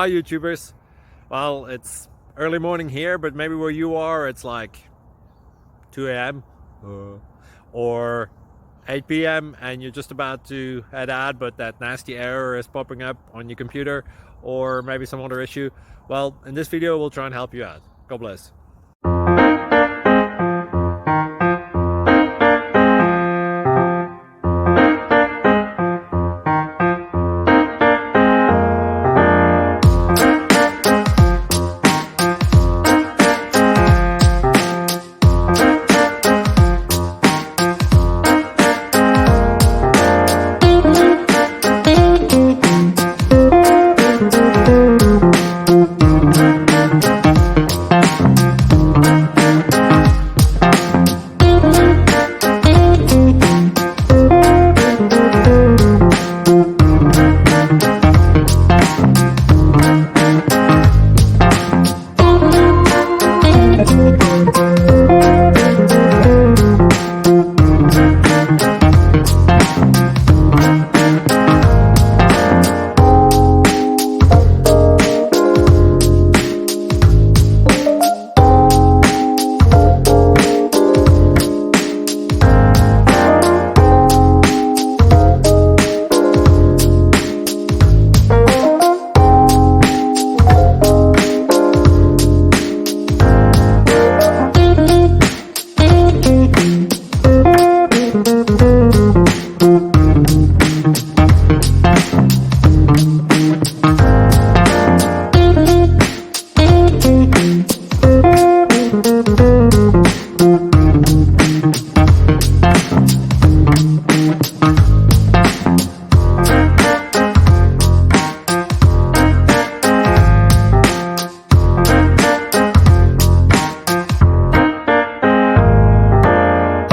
Hi YouTubers. Well, it's early morning here, but maybe where you are it's like 2 a.m. or 8 p.m. and you're just about to head out, but that nasty error is popping up on your computer, or maybe some other issue. Well, in this video we'll try and help you out. God bless.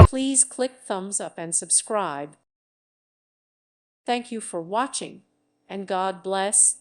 Please click thumbs up and subscribe. Thank you for watching, and God bless.